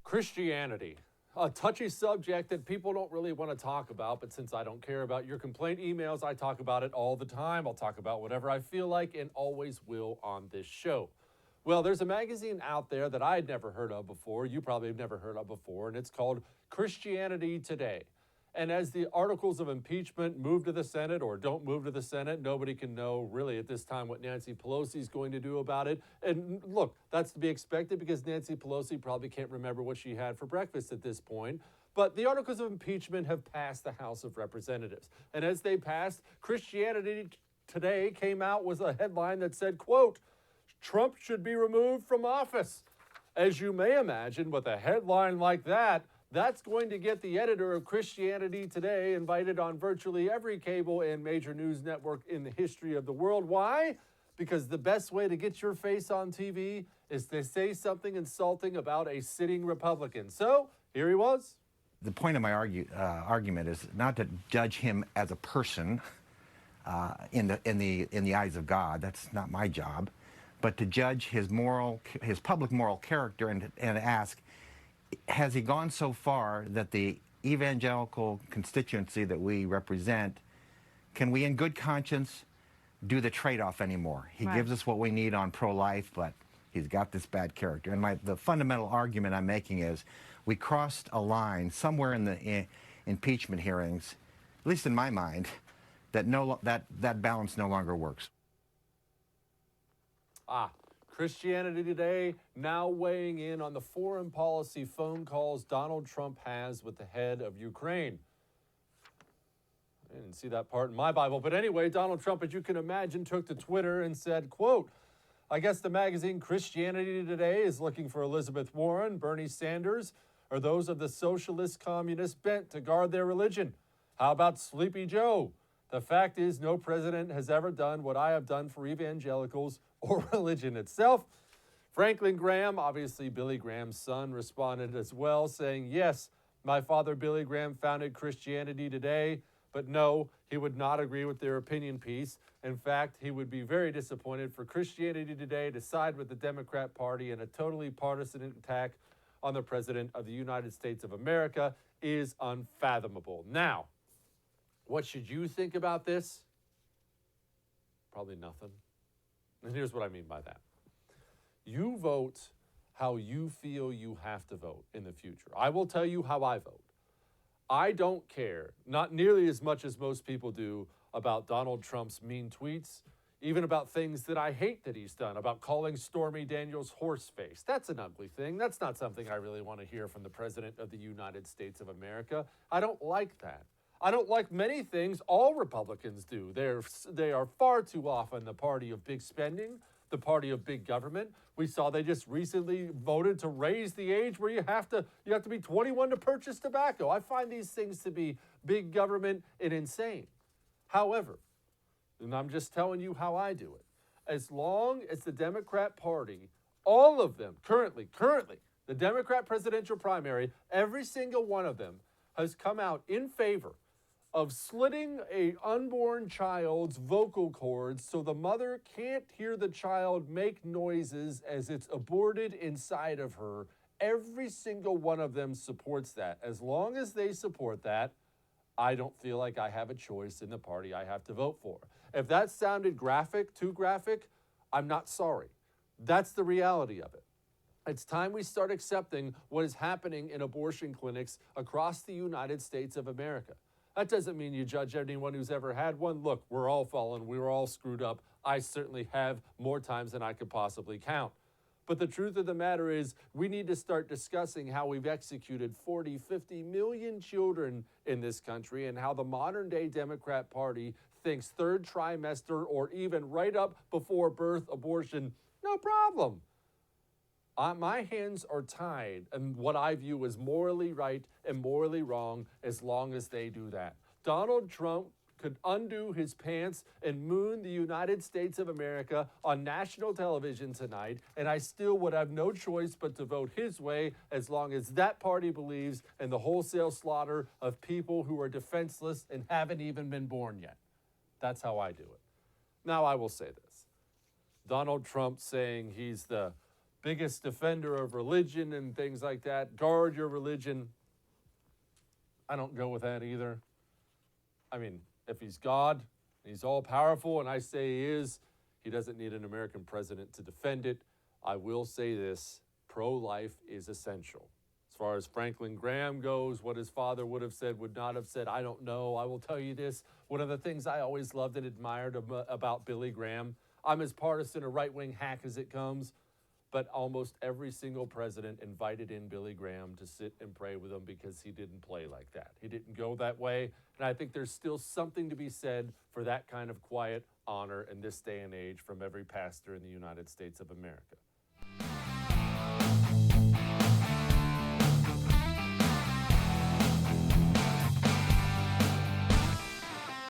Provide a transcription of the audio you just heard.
Christianity, a touchy subject that people don't really want to talk about, but since I don't care about your complaint emails, I talk about it all the time. I'll talk about whatever I feel like and always will on this show. Well, there's a magazine out there that I had never heard of before. You probably have never heard of before, and it's called Christianity Today. And as the articles of impeachment move to the Senate or don't move to the Senate, nobody can know really at this time what Nancy Pelosi is going to do about it. And look, that's to be expected because Nancy Pelosi probably can't remember what she had for breakfast at this point. But the articles of impeachment have passed the House of Representatives. And as they passed, Christianity Today came out with a headline that said, quote, Trump should be removed from office. As you may imagine, with a headline like that, that's going to get the editor of Christianity Today invited on virtually every cable and major news network in the history of the world. Why? Because the best way to get your face on TV is to say something insulting about a sitting Republican. So here he was. The point of my argument is not to judge him as a person in the eyes of God. That's not my job, but to judge his public moral character and ask, has he gone so far that the evangelical constituency that we represent, can we in good conscience do the trade-off anymore? He gives us what we need on pro-life, but he's got this bad character. And the fundamental argument I'm making is we crossed a line somewhere in the impeachment hearings, at least in my mind, that balance no longer works. Christianity Today now weighing in on the foreign policy phone calls Donald Trump has with the head of Ukraine. I didn't see that part in my Bible. But anyway, Donald Trump, as you can imagine, took to Twitter and said, quote, I guess the magazine Christianity Today is looking for Elizabeth Warren, Bernie Sanders, or those of the socialist communist bent to guard their religion. How about Sleepy Joe? The fact is, no president has ever done what I have done for evangelicals or religion itself. Franklin Graham, obviously Billy Graham's son, responded as well, saying, yes, my father Billy Graham founded Christianity Today, but no, he would not agree with their opinion piece. In fact, he would be very disappointed for Christianity Today to side with the Democrat Party in a totally partisan attack on the President of the United States of America is unfathomable. Now, what should you think about this? Probably nothing. And here's what I mean by that. You vote how you feel you have to vote in the future. I will tell you how I vote. I don't care, not nearly as much as most people do, about Donald Trump's mean tweets, even about things that I hate that he's done, about calling Stormy Daniels horseface. That's an ugly thing. That's not something I really want to hear from the President of the United States of America. I don't like that. I don't like many things all Republicans do. They are far too often the party of big spending, the party of big government. We saw they just recently voted to raise the age where you have to be 21 to purchase tobacco. I find these things to be big government and insane. However, and I'm just telling you how I do it, as long as the Democrat Party, all of them currently, the Democrat presidential primary, every single one of them has come out in favor of slitting an unborn child's vocal cords so the mother can't hear the child make noises as it's aborted inside of her. Every single one of them supports that. As long as they support that, I don't feel like I have a choice in the party I have to vote for. If that sounded too graphic, I'm not sorry. That's the reality of it. It's time we start accepting what is happening in abortion clinics across the United States of America. That doesn't mean you judge anyone who's ever had one. Look, we're all fallen. We were all screwed up. I certainly have more times than I could possibly count. But the truth of the matter is we need to start discussing how we've executed 40, 50 million children in this country and how the modern day Democrat Party thinks third trimester or even right up before birth abortion, no problem. My hands are tied and what I view as morally right and morally wrong as long as they do that. Donald Trump could undo his pants and moon the United States of America on national television tonight, and I still would have no choice but to vote his way as long as that party believes in the wholesale slaughter of people who are defenseless and haven't even been born yet. That's how I do it. Now, I will say this. Donald Trump saying he's the biggest defender of religion and things like that. Guard your religion. I don't go with that either. I mean, if he's God, he's all powerful, and I say he is, he doesn't need an American president to defend it. I will say this, pro-life is essential. As far as Franklin Graham goes, what his father would have said, would not have said, I don't know. I will tell you this. One of the things I always loved and admired about Billy Graham, I'm as partisan a right-wing hack as it comes, but almost every single president invited in Billy Graham to sit and pray with him because he didn't play like that. He didn't go that way. And I think there's still something to be said for that kind of quiet honor in this day and age from every pastor in the United States of America.